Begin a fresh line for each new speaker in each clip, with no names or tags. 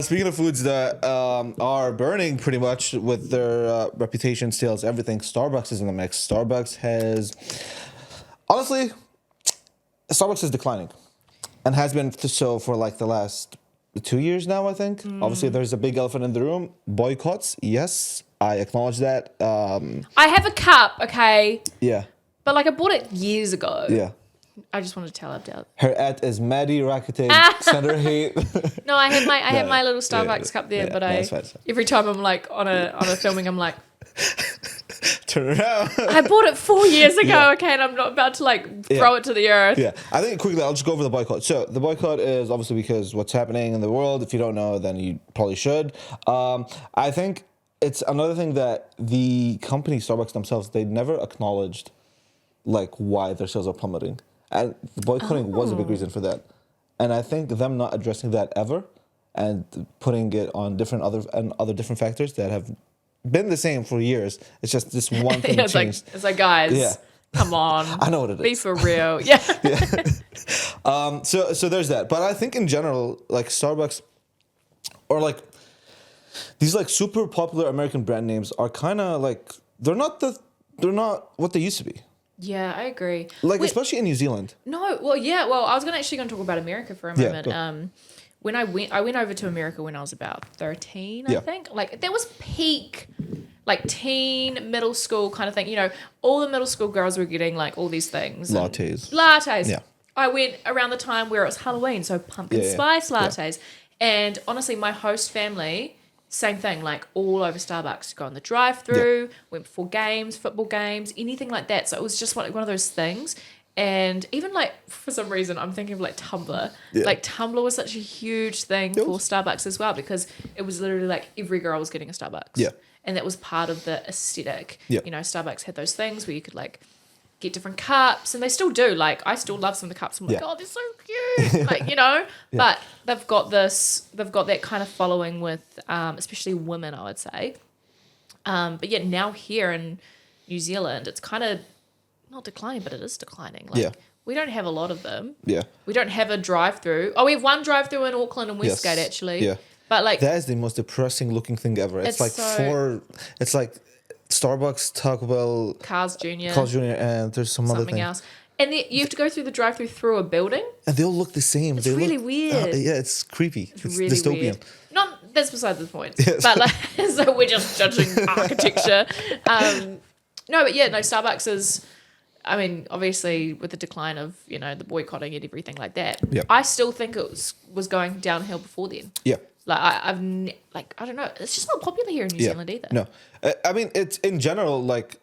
Speaking of foods that are burning pretty much with their reputation, sales, everything, Starbucks is in the mix. Honestly, Starbucks is declining and has been so for like the last 2 years now, I think. Obviously, there's a big elephant in the room. Boycotts, yes, I acknowledge that.
I have a cup, okay,
Yeah,
but like I bought it years ago.
yeah.
I just wanted to tell Abdel.
Her at is Maddie Racketing, Center Hate.
No, I have my little Starbucks cup there, but
that's fine.
every time I'm like on a filming, I'm like,
Turn around.
I bought it 4 years ago,
Yeah.
okay, and I'm not about to like throw it to the earth.
Yeah, I think quickly I'll just go over the boycott. So the boycott is obviously because what's happening in the world. If you don't know, then you probably should. I think it's another thing that the company Starbucks themselves, they never acknowledged like why their sales are plummeting, and the boycotting was a big reason for that. And I think them not addressing that ever and putting it on other different factors that have been the same for years. It's just this one thing changed.
It's like guys,
Yeah.
come on,
I know what it is.
be for real, yeah.
So there's that. But I think in general, like Starbucks or like these like super popular American brand names are kind of like they're not what they used to be.
Yeah, I agree.
Like especially in New Zealand.
No, well, yeah, well, I was gonna talk about America for a moment.
Go.
When I went over to America when I was about 13, I
Yeah.
think. Like that was peak, like teen middle school kind of thing. You know, all the middle school girls were getting like all these things.
Lattes.
Yeah. I went around the time where it was Halloween, so pumpkin spice lattes. And honestly, my host family, same thing, like all over Starbucks. Go on the drive-through, went for games, football games, anything like that. So it was just one of those things. And even like for some reason, I'm thinking of like Tumblr.
Yeah.
Like Tumblr was such a huge thing for Starbucks as well because it was literally like every girl was getting a Starbucks.
Yeah.
And that was part of the aesthetic.
Yeah.
You know, Starbucks had those things where you could like get different cups, and they still do. Like I still love some of the cups. I'm like, oh, they're so cute. Like, you know, but they've got that kind of following with, especially women, I would say. But yeah, now here in New Zealand, it's kind of not declining, but it is declining. Like we don't have a lot of them. Yeah. We don't have a drive-through. Oh, we have one drive-through in Auckland and Westgate actually.
Yeah.
But like
that is the most depressing looking thing ever. It's like it's like Starbucks, Taco Bell,
Cars Jr.,
and there's something
else. And then you have to go through the drive-through through a building.
And they all look the same.
It's really weird.
Yeah, it's creepy. It's
really
dystopian.
Weird. Not that's beside the point. Yes. But like, so we're just judging architecture. No, Starbucks is. I mean, obviously, with the decline of the boycotting and everything like that, I still think it was going downhill before then. Yeah. Like I don't know. It's just not popular here in New Zealand either.
No, I mean it's in general like.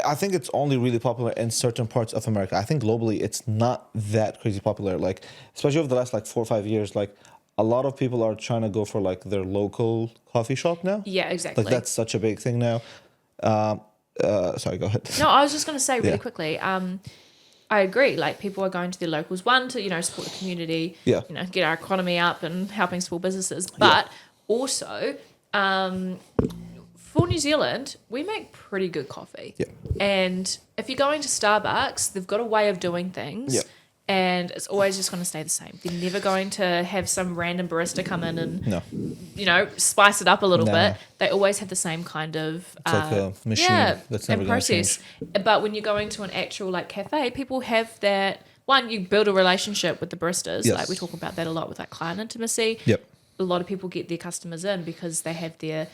I think it's only really popular in certain parts of America. I think globally it's not that crazy popular. Like, especially over the last like 4 or 5 years, like a lot of people are trying to go for like their local coffee shop now.
Yeah, exactly.
Like that's such a big thing now. Sorry, go ahead.
No, I was just going to say really quickly. I agree. Like people are going to their locals, one to support the community. Yeah. Get our economy up and helping small businesses, but also. For New Zealand, we make pretty good coffee. Yeah. And if you're going to Starbucks, they've got a way of doing things. Yeah. And it's always just going to stay the same. They're never going to have some random barista come in and, spice it up a little bit. They always have the same kind of...
It's like a machine that's never going to change.
But when you're going to an actual like cafe, people have that... One, you build a relationship with the baristas. Yes. Like we talk about that a lot with like client intimacy. Yep. A lot of people get their customers in because they have their...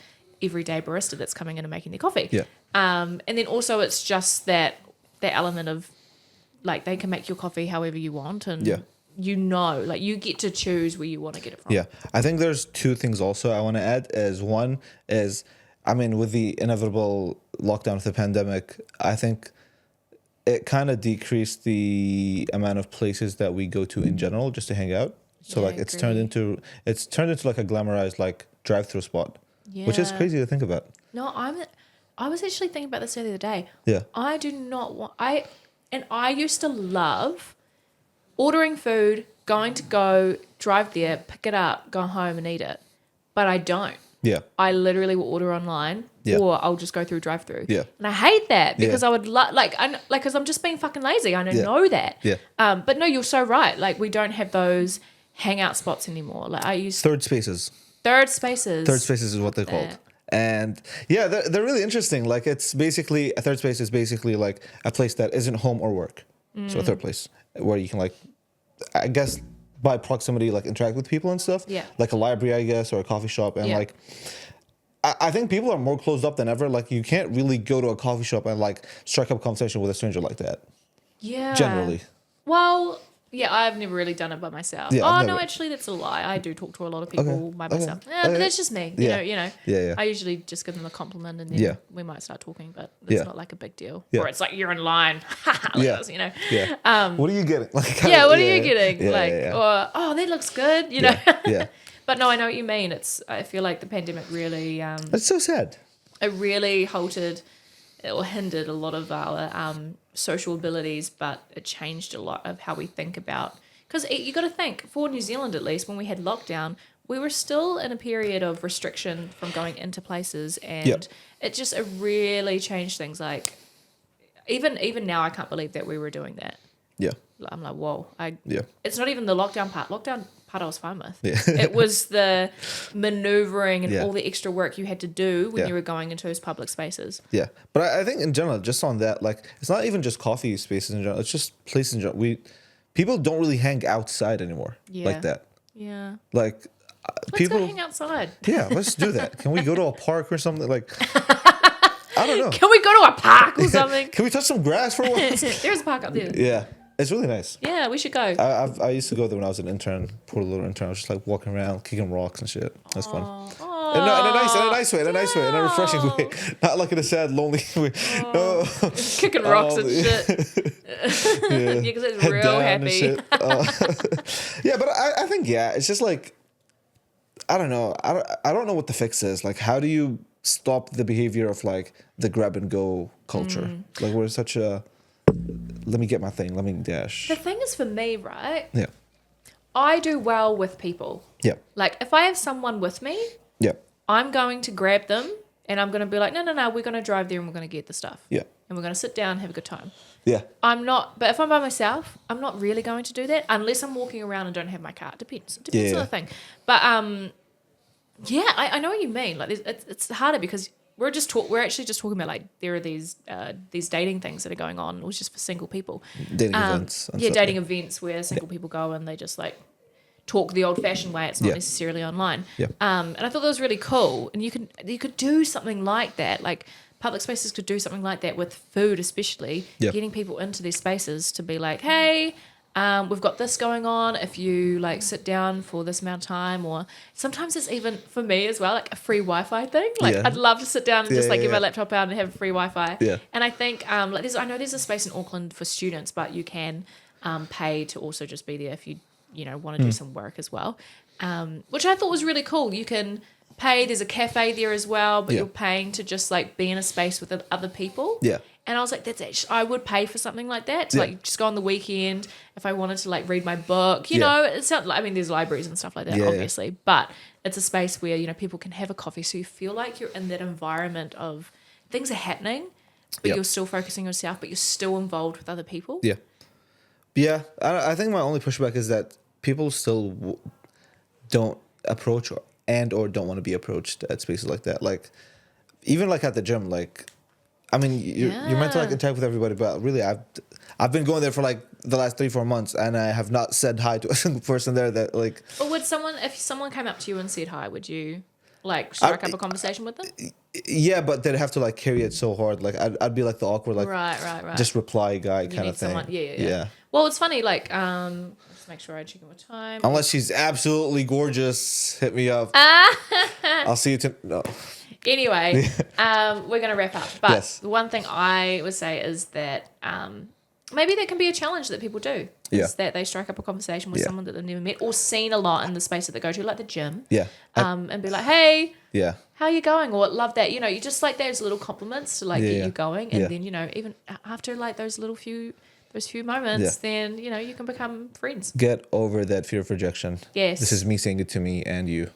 everyday barista that's coming in and making their coffee. Yeah. And then also it's just that element of like they can make your coffee however you want and like you get to choose where you want to get it from.
Yeah. I think there's two things also I want to add is one is I mean with the inevitable lockdown of the pandemic, I think it kind of decreased the amount of places that we go to in general just to hang out. So like it's turned into like a glamorized like drive-through spot. Yeah. Which is crazy to think about.
No, I was actually thinking about this the other day.
Yeah.
I do not want... I used to love ordering food, drive there, pick it up, go home and eat it. But I don't. Yeah. I literally will order online or I'll just go through drive-through. Yeah. And I hate that because I would because I'm just being fucking lazy. I know that. Yeah. But no, you're so right. Like we don't have those hangout spots anymore. Like I used...
Third spaces.
Third spaces.
Third spaces is what they're called. And yeah, they're really interesting. Like it's basically a third space is basically like a place that isn't home or work. So a third place where you can like, I guess by proximity, like interact with people and stuff.
Yeah.
Like a library, I guess, or a coffee shop. And like, I think people are more closed up than ever. Like you can't really go to a coffee shop and like strike up a conversation with a stranger like that.
Yeah.
Generally.
Well, yeah, I've never really done it by myself.
Yeah,
oh
no,
never. Actually, that's a lie. I do talk to a lot of people by myself.
Okay.
Yeah, but that's just me. You know.
Yeah.
I usually just give them a compliment and then we might start talking, but it's not like a big deal.
Yeah.
Or it's like you're in line. You know.
Yeah. What are you getting? Like,
What are you getting?
Yeah.
Or oh, that looks good. You know.
Yeah.
But no, I know what you mean. I feel like the pandemic really.
It's so sad.
It really halted or hindered a lot of our social abilities, but it changed a lot of how we think about. Because you got to think, for New Zealand at least, when we had lockdown, we were still in a period of restriction from going into places, and it really changed things. Like even now, I can't believe that we were doing that.
Yeah.
I'm like, whoa.
Yeah.
It's not even the lockdown part. Lockdown part I was fine with.
Yeah.
It was the maneuvering and
Yeah.
all the extra work you had to do when you were going into those public spaces.
Yeah. But I think in general, just on that, like, it's not even just coffee spaces in general. It's just places in general. People don't really hang outside anymore like that.
Yeah.
Like,
Let's
people.
go hang outside.
Yeah, let's do that. Can we go to a park or something? Like, I don't know.
Can we go to a park or something?
Can we touch some grass for once?
There's a park up there.
Yeah. It's really nice.
Yeah, we should go.
I used to go there when I was an intern, poor little intern. I was just like walking around, kicking rocks and shit. That's fun.
Oh,
In a nice way, in a refreshing way. Not like in a sad, lonely way. No.
Kicking rocks and shit. Yeah, because it's
Head
real
down and
happy.
shit. Yeah, but I think, it's just like, I don't know. I don't know what the fix is. Like, how do you stop the behavior of like the grab and go culture? Like, we're such a, let me get my thing, let me dash.
The thing is for me, right?
Yeah.
I do well with people.
Yeah.
Like, if I have someone with me,
Yeah.
I'm going to grab them and I'm going to be like, no, we're going to drive there and we're going to get the stuff.
Yeah.
And we're going to sit down and have a good time.
Yeah.
But if I'm by myself, I'm not really going to do that unless I'm walking around and don't have my car. Depends on the thing. But, I know what you mean. Like, it's harder because we're actually just talking about like there are these dating things that are going on, which is for single people.
Dating events. And stuff,
dating events where single people go and they just like talk the old-fashioned way. It's not necessarily online.
Yeah.
And I thought that was really cool. And you could do something like that. Like public spaces could do something like that with food, especially getting people into these spaces to be like, hey. We've got this going on. If you like sit down for this amount of time, or sometimes it's even for me as well, like a free Wi-Fi thing. Like I'd love to sit down and just like get my laptop out and have free Wi-Fi.
Yeah.
And I think I know there's a space in Auckland for students, but you can pay to also just be there if you want to do some work as well, which I thought was really cool. You can pay. There's a cafe there as well, but you're paying to just like be in a space with other people.
Yeah.
And I was like, I would pay for something like that to like just go on the weekend if I wanted to like read my book. You know, it's not like, I mean, there's libraries and stuff like that, obviously, but it's a space where, people can have a coffee. So you feel like you're in that environment of things are happening, but you're still focusing on yourself, but you're still involved with other people.
Yeah. Yeah. I think my only pushback is that people still don't approach or don't want to be approached at spaces like that. Like, even like at the gym, like, I mean, you're meant to like interact with everybody, but really, I've been going there for like the last 3-4 months, and I have not said hi to a single person there that like.
But if someone came up to you and said hi, would you like strike up a conversation with them?
Yeah, but they'd have to like carry it so hard. Like I'd be like the awkward like
right.
just reply guy kind of thing.
Yeah. Well, it's funny. Like let's make sure I check in with time.
Unless she's absolutely gorgeous, hit me up. I'll see you no.
Anyway, we're going to wrap up. But the one thing I would say is that maybe that can be a challenge that people do. Is that they strike up a conversation with someone that they've never met or seen a lot in the space that they go to, like the gym.
Yeah.
And be like, hey,
yeah,
how you going? Or love that. You just like those little compliments to like get you going. And then, even after like those few moments, then, you can become friends.
Get over that fear of rejection.
Yes.
This is me saying it to me and you.